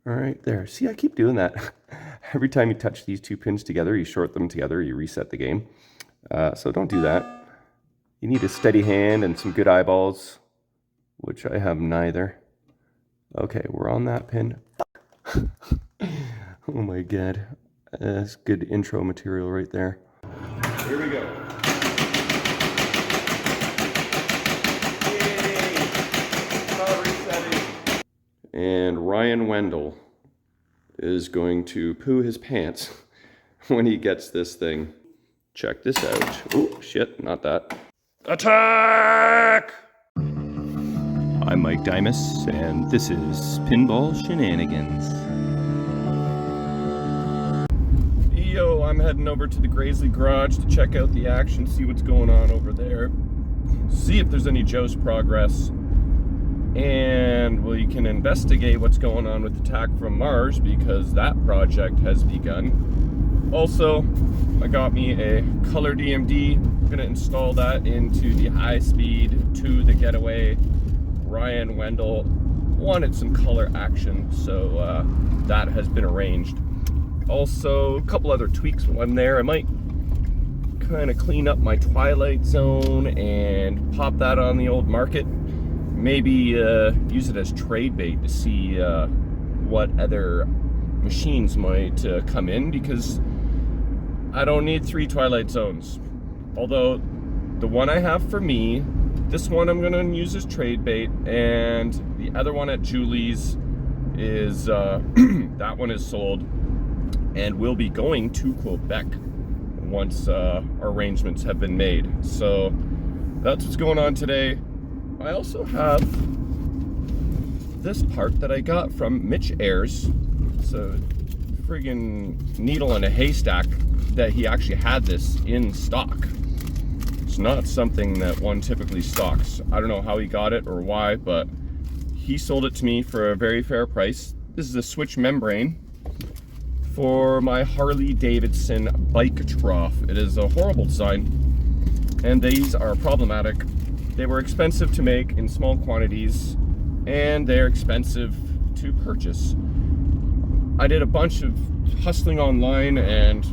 All right, there. See, I keep doing that. Every time you touch these two pins together, you short them together, you reset the game. So don't do that. You need a steady hand and some good eyeballs, which I have neither. Okay, we're on that pin. Oh my god. That's good intro material right there. Here we go. And Ryan Wendell is going to poo his pants when he gets this thing. Check this out. Oh, shit, not that. Attack! I'm Mike Dimas, and this is Pinball Shenanigans. Yo, I'm heading over to the Grasley garage to check out the action, see what's going on over there. See if there's any Joe's progress. And we can investigate what's going on with Attack from Mars, because that project has begun. Also, I got me a color DMD. I'm gonna install that into the high speed to the Getaway. Ryan Wendell wanted some color action, so that has been arranged. Also, a couple other tweaks while I'm there. I might kind of clean up my Twilight Zone and pop that on the old market. Maybe use it as trade bait to see what other machines might come in, because I don't need 3 Twilight Zones. Although the one I have for me, this one I'm gonna use as trade bait, and the other one at Julie's is that one is sold and will be going to Quebec once arrangements have been made. So that's what's going on today. I also have this part that I got from Mitch Ayers. It's a friggin' needle in a haystack that he actually had this in stock. It's not something that one typically stocks. I don't know how he got it or why, but he sold it to me for a very fair price. This is a switch membrane for my Harley Davidson bike trough. It is a horrible design, and these are problematic. They were expensive to make in small quantities, and they're expensive to purchase. I did a bunch of hustling online and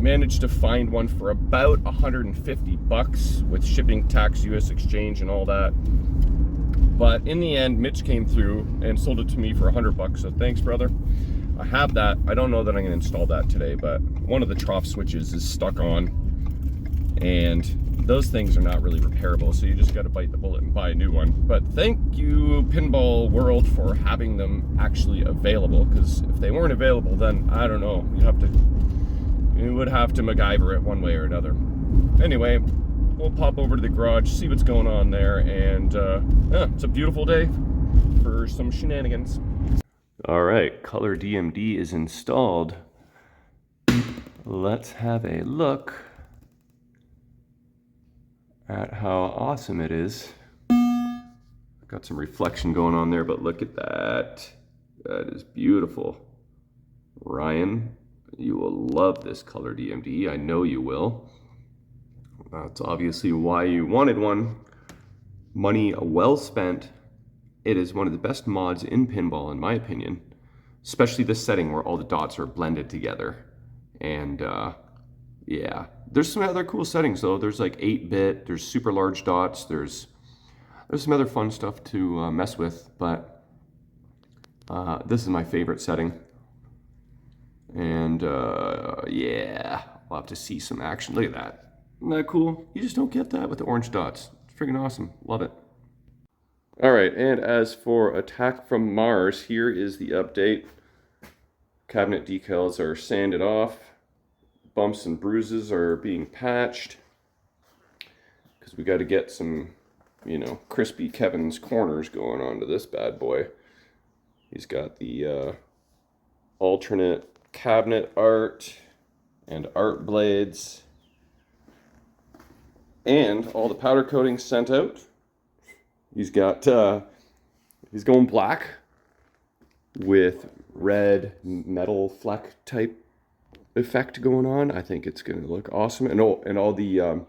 managed to find one for about 150 bucks with shipping, tax, US exchange, and all that. But in the end, Mitch came through and sold it to me for 100 bucks. So thanks, brother. I have that. I don't know that I'm gonna install that today, but one of the trough switches is stuck on, and those things are not really repairable, so you just got to bite the bullet and buy a new one. But thank you, Pinball World, for having them actually available, because if they weren't available, then I don't know, you would have to MacGyver it one way or another. Anyway, we'll pop over to the garage, see what's going on there, and it's a beautiful day for some shenanigans. All right, color DMD is installed. Let's have a look at how awesome it is. Got some reflection going on there, but look at that. That is beautiful. Ryan, you will love this color DMD. I know you will. That's obviously why you wanted one. Money well spent. It is one of the best mods in pinball, in my opinion. Especially this setting where all the dots are blended together. And yeah, there's some other cool settings though. There's like 8-bit, there's super large dots, there's some other fun stuff to mess with, but this is my favorite setting. And yeah, I'll have to see some action. Look at that. Isn't that cool? You just don't get that with the orange dots. It's freaking awesome. Love it. All right, and as for Attack from Mars, here is the update. Cabinet decals are sanded off. Bumps and bruises are being patched, because we got to get some, crispy Kevin's corners going on to this bad boy. He's got the alternate cabinet art and art blades, and all the powder coatings sent out. He's got, he's going black with red metal fleck type effect going on. I think it's going to look awesome. And all the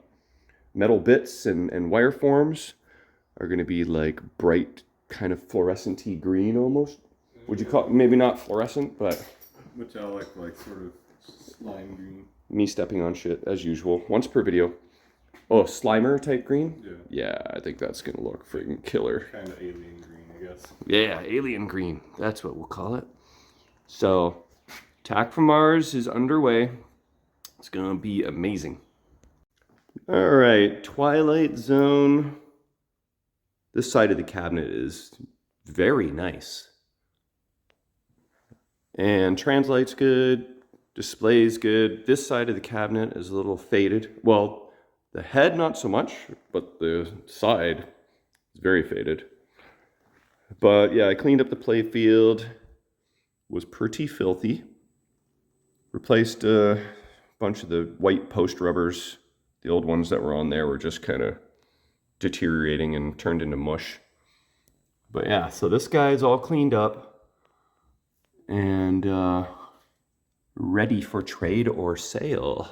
metal bits and wire forms are going to be like bright kind of fluorescent-y green almost. Would you call it, maybe not fluorescent, but... Metallic, like sort of slime green. Me stepping on shit, as usual. Once per video. Oh, Slimer type green? Yeah. Yeah, I think that's gonna look freaking killer. Kind of alien green, I guess. Yeah, alien green. That's what we'll call it. So, Attack from Mars is underway. It's gonna be amazing. All right, Twilight Zone. This side of the cabinet is very nice. And translate's good, display's good. This side of the cabinet is a little faded. Well, the head not so much, but the side is very faded. But yeah, I cleaned up the play field. Was pretty filthy. Replaced a bunch of the white post rubbers. The old ones that were on there were just kind of deteriorating and turned into mush. But yeah, so this guy's all cleaned up and ready for trade or sale.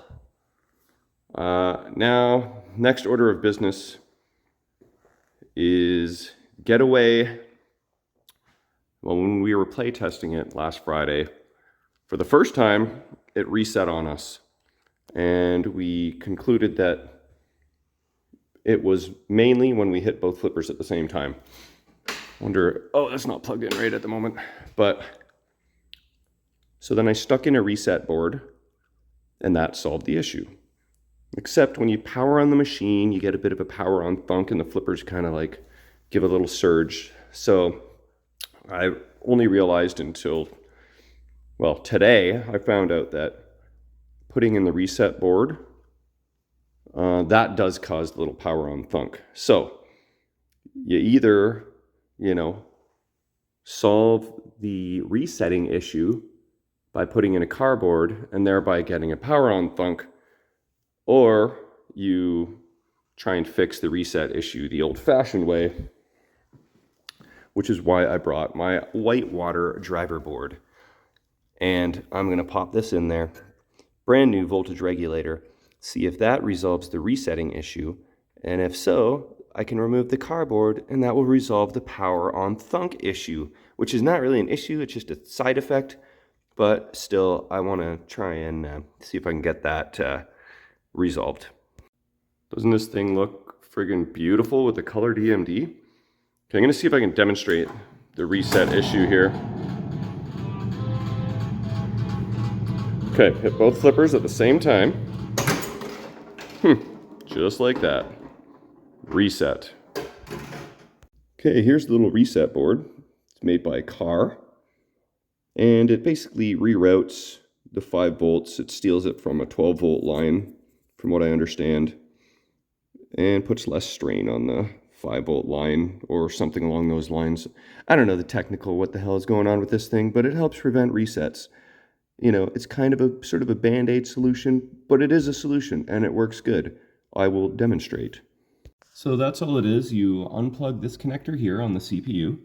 Now, next order of business is Getaway. Well, when we were play testing it last Friday, for the first time, it reset on us. And we concluded that it was mainly when we hit both flippers at the same time. Wonder, oh, that's not plugged in right at the moment. But, so then I stuck in a reset board, and that solved the issue. Except when you power on the machine, you get a bit of a power on thunk, and the flippers kind of like give a little surge. So I only realized until, well, today, I found out that putting in the reset board, that does cause a little power on thunk. So you either, solve the resetting issue by putting in a cardboard and thereby getting a power on thunk, or you try and fix the reset issue the old-fashioned way, which is why I brought my whitewater driver board. And I'm going to pop this in there. Brand new voltage regulator. See if that resolves the resetting issue. And if so, I can remove the cardboard and that will resolve the power on thunk issue, which is not really an issue, it's just a side effect. But still, I want to try and see if I can get that resolved. Doesn't this thing look friggin' beautiful with the color DMD? Okay, I'm going to see if I can demonstrate the reset issue here. Okay, hit both flippers at the same time. Just like that. Reset. Okay, here's the little reset board. It's made by Car. And it basically reroutes the 5 volts. It steals it from a 12 volt line, from what I understand, and puts less strain on the 5 volt line or something along those lines. I don't know the technical what the hell is going on with this thing, but it helps prevent resets. It's kind of a sort of a band-aid solution, but it is a solution and it works good. I will demonstrate. So that's all it is. You unplug this connector here on the CPU,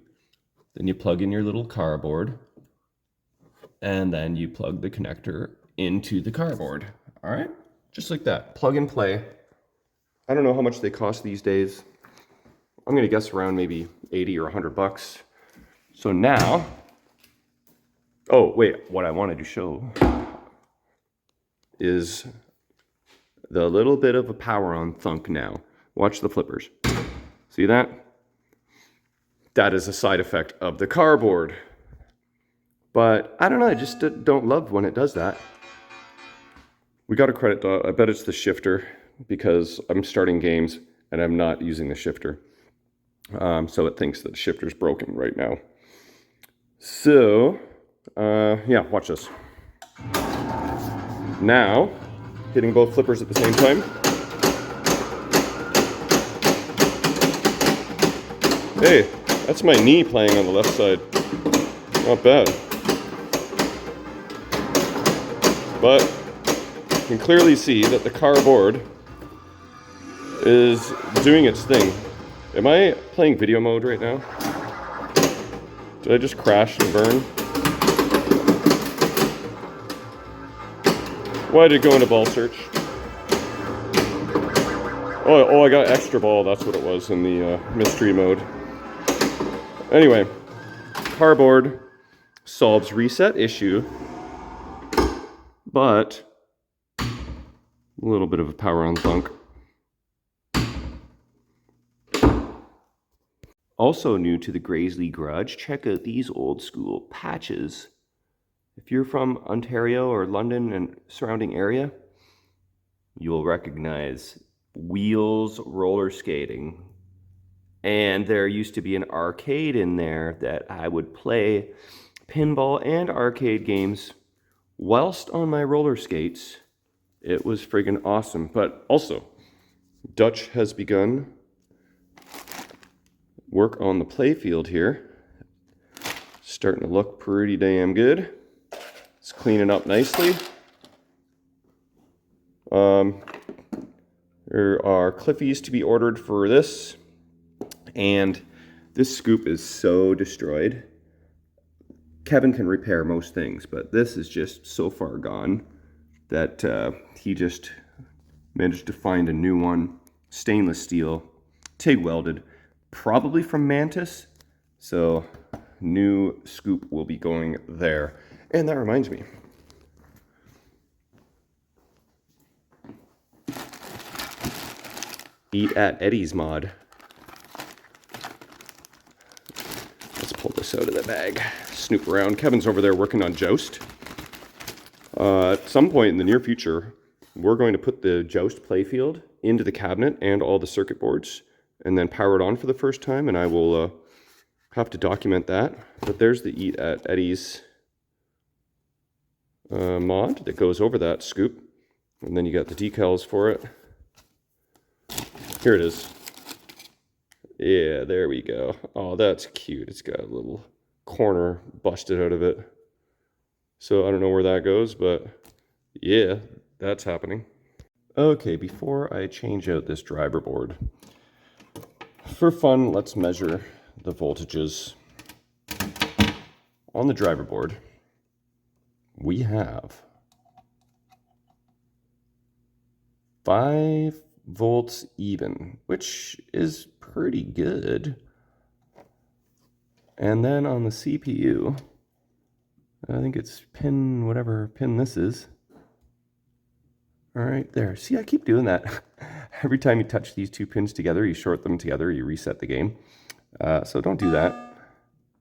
then you plug in your little cardboard, and then you plug the connector into the cardboard. All right, just like that, plug and play. I don't know how much they cost these days. I'm gonna guess around maybe 80 or 100 bucks. So now, oh wait, what I wanted to show is the little bit of a power on thunk now. Watch the flippers. See that? That is a side effect of the cardboard. But I don't know, I just don't love when it does that. We got a credit dot. I bet it's the shifter because I'm starting games and I'm not using the shifter. So it thinks that the shifter's broken right now. So, yeah, watch this. Now, hitting both flippers at the same time. Hey, that's my knee playing on the left side. Not bad. But you can clearly see that the cardboard is doing its thing. Am I playing video mode right now? Did I just crash and burn? Why did it go into ball search? Oh, I got extra ball. That's what it was in the mystery mode. Anyway, cardboard solves reset issue, but a little bit of a power on thunk. Also new to the Grasley garage, check out these old school patches. If you're from Ontario or London and surrounding area, you'll recognize Wheels roller skating. And there used to be an arcade in there that I would play pinball and arcade games whilst on my roller skates. It was friggin' awesome. But also, Dutch has begun work on the playfield here. Starting to look pretty damn good. It's cleaning up nicely. There are Cliffies to be ordered for this. And this scoop is so destroyed. Kevin can repair most things, but this is just so far gone that he just managed to find a new one. Stainless steel, TIG welded, probably from Mantis. So new scoop will be going there. And that reminds me. Eat at Eddie's mod. Let's pull this out of the bag. Snoop around. Kevin's over there working on Joust. At some point in the near future, we're going to put the Joust playfield into the cabinet and all the circuit boards and then power it on for the first time, and I will have to document that. But there's the Eat at Eddie's mod that goes over that scoop. And then you got the decals for it. Here it is. Yeah, there we go. Oh, that's cute. It's got a little corner busted out of it. So I don't know where that goes, but yeah, that's happening. Okay, before I change out this driver board, for fun, let's measure the voltages. On the driver board, we have 5 volts even, which is pretty good. And then on the CPU, I think it's pin, whatever pin this is. All right, there. See, I keep doing that. Every time you touch these 2 pins together, you short them together, you reset the game. So don't do that.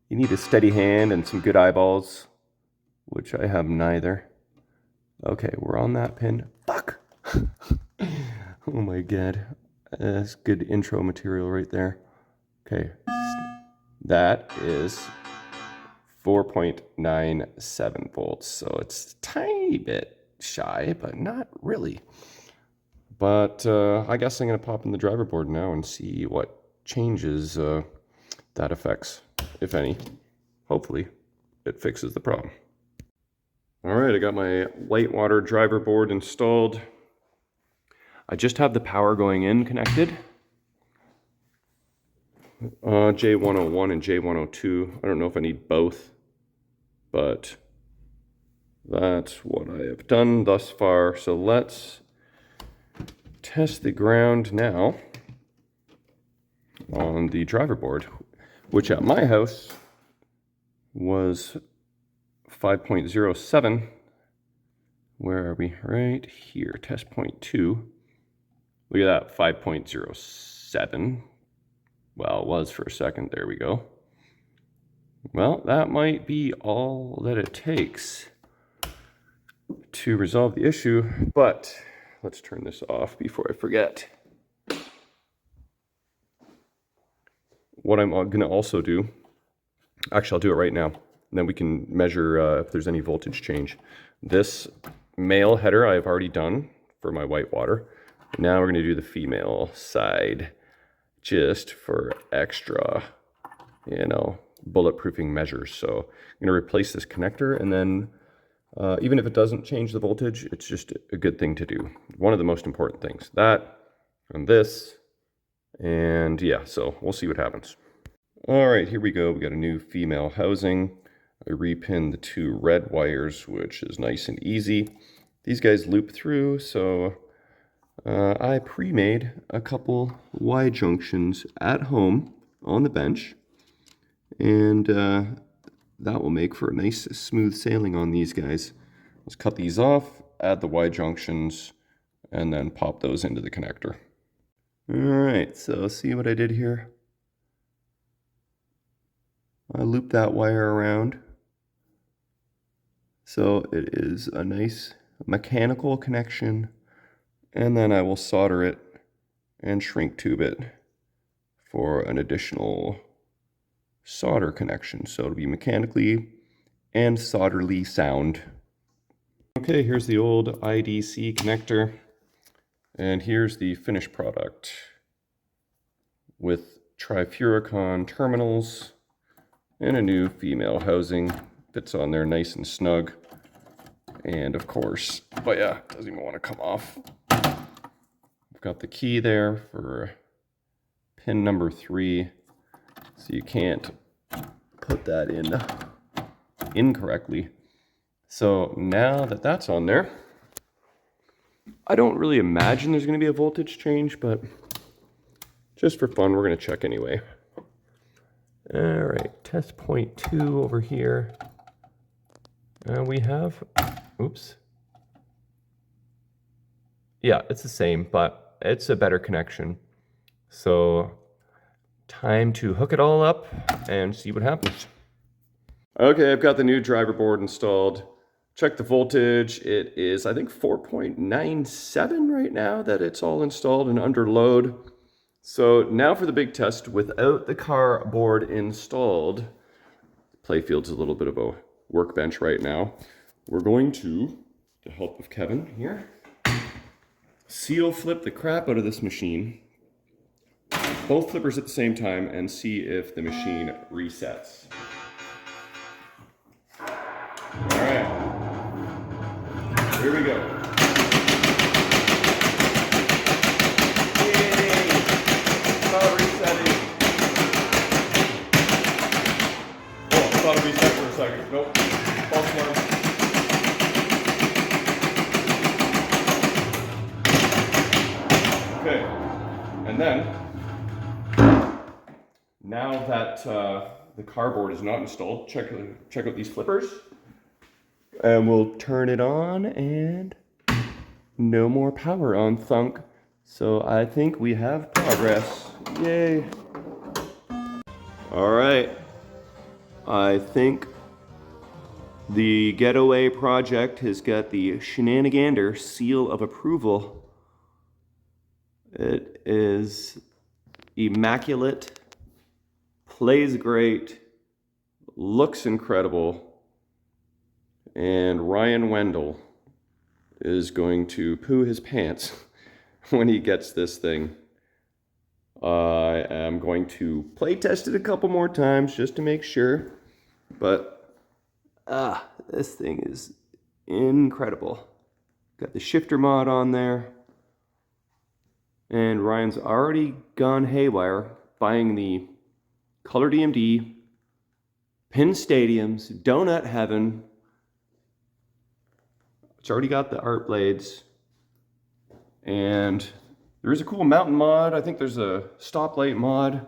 You need a steady hand and some good eyeballs, which I have neither. Okay, we're on that pin. Fuck! Oh my god. That's good intro material right there. Okay. That is 4.97 volts. So it's a tiny bit shy, but not really. But I guess I'm going to pop in the driver board now and see what changes that affects, if any. Hopefully, it fixes the problem. All right, I got my Whitewater driver board installed. I just have the power going in connected. J101 and J102. I don't know if I need both, but that's what I have done thus far. So let's test the ground now on the driver board, which at my house was 5.07. Where are we? Right here, test point 2. Look at that, 5.07. Well, it was for a second. There we go. Well, that might be all that it takes to resolve the issue, but let's turn this off before I forget. What I'm going to also do, actually I'll do it right now, and then we can measure if there's any voltage change. This male header I've already done for my Whitewater. Now we're going to do the female side just for extra, bulletproofing measures. So I'm going to replace this connector, and then even if it doesn't change the voltage, it's just a good thing to do. One of the most important things. That and this, and yeah, so we'll see what happens. All right, here we go. We got a new female housing. I repinned the 2 red wires, which is nice and easy. These guys loop through, so I pre-made a couple Y junctions at home on the bench, and that will make for a nice smooth sailing on these guys. Let's cut these off, add the Y junctions, and then pop those into the connector. All right, so see what I did here? I looped that wire around. So it is a nice mechanical connection, and then I will solder it and shrink tube it for an additional solder connection. So it'll be mechanically and solderly sound. Okay, here's the old IDC connector, and here's the finished product with trifuricon terminals and a new female housing. Fits on there nice and snug. And of course, but yeah, it doesn't even want to come off. I've got the key there for pin number 3, so you can't put that in incorrectly. So now that that's on there, I don't really imagine there's going to be a voltage change, but just for fun, we're going to check anyway. All right, test point 2 over here. We have, oops. Yeah, it's the same, but it's a better connection. So time to hook it all up and see what happens. Okay, I've got the new driver board installed. Check the voltage. It is, I think, 4.97 right now that it's all installed and under load. So now for the big test without the car board installed. Playfield's a little bit of a workbench right now. We're going to, with the help of Kevin here, seal flip the crap out of this machine, both flippers at the same time, and see if the machine resets. All right, here we go. Yay! Not resetting. Oh, I thought it'd reset for a second. Nope. False alarm. Okay, and then, now that the car board is not installed, check out these flippers, and we'll turn it on, and no more power on thunk. So I think we have progress. Yay! All right, I think the Getaway project has got the Shenanigander seal of approval. It is immaculate, plays great, looks incredible, and Ryan Wendell is going to poo his pants when he gets this thing. I am going to play test it a couple more times just to make sure, but this thing is incredible. Got the shifter mod on there. And Ryan's already gone haywire buying the Color DMD, Pin Stadiums, Donut Heaven. It's already got the art blades. And there is a cool mountain mod. I think there's a stoplight mod.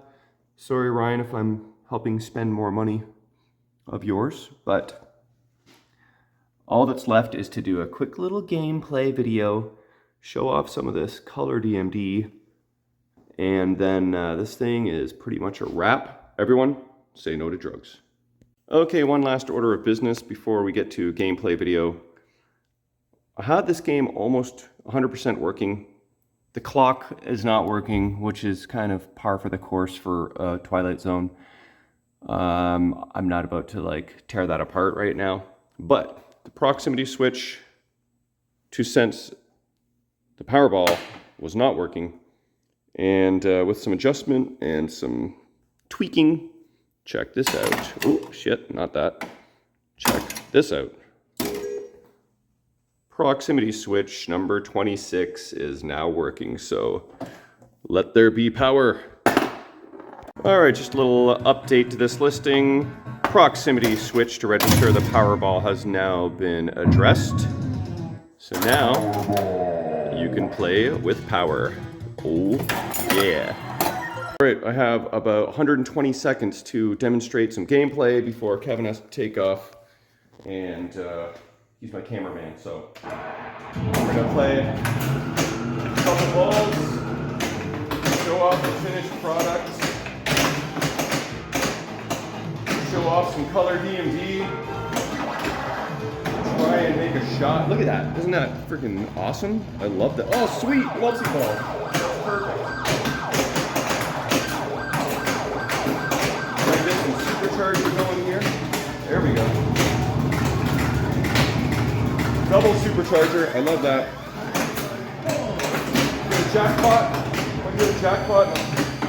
Sorry, Ryan, if I'm helping spend more money of yours, but all that's left is to do a quick little gameplay video, show off some of this Color DMD, and then this thing is pretty much a wrap. Everyone, say no to drugs. Okay, one last order of business before we get to gameplay video. I had this game almost 100% working. The clock is not working, which is kind of par for the course for Twilight Zone. I'm not about to tear that apart right now, but the proximity switch to sense the Powerball was not working, and with some adjustment and some tweaking, check this out. Oh shit, not that. Check this out. Proximity switch number 26 is now working, so let there be power. All right, just a little update to this listing. Proximity switch to register the Powerball has now been addressed. So now you can play with power. Oh yeah. All right, I have about 120 seconds to demonstrate some gameplay before Kevin has to take off, and he's my cameraman, so we're gonna play a couple balls, show off the finished product, show off some color DMD, try and make a shot. Look at that, isn't that freaking awesome? I love that. Oh, sweet, multi-ball, that's perfect. Supercharger going here. There we go. Double supercharger. I love that. Get a jackpot. If I get a jackpot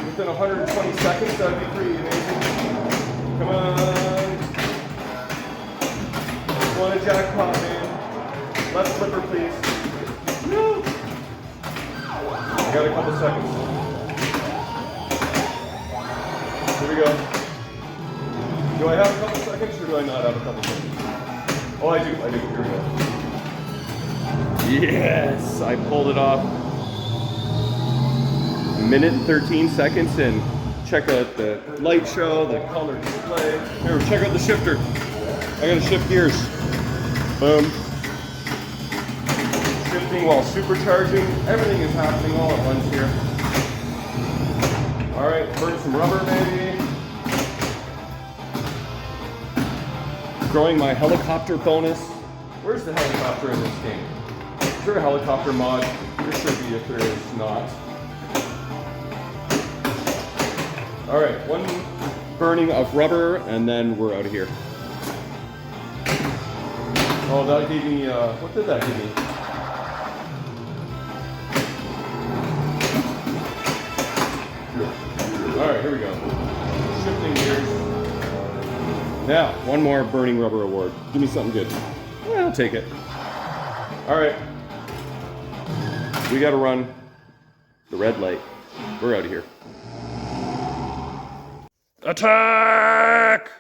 within 120 seconds, that'd be pretty amazing. Come on. Want a jackpot, man. Left flipper, please. No. I got a couple seconds. Here we go. Do I have a couple seconds or do I not have a couple seconds? Oh, I do. Here we go. Yes, I pulled it off. A minute and 13 seconds in. Check out the light show, the color display. Here, check out the shifter. I gotta shift gears. Boom. Shifting while supercharging. Everything is happening all at once here. All right, burn some rubber maybe. Growing my helicopter bonus. Where's the helicopter in this game? Is there a helicopter mod? There should be if there is not. Alright, one burning of rubber and then we're out of here. Oh, that gave me, what did that give me? Alright, here we go. Shifting gears. Now, one more burning rubber award. Give me something good. Well, I'll take it. All right. We got to run the red light. We're out of here. Attack!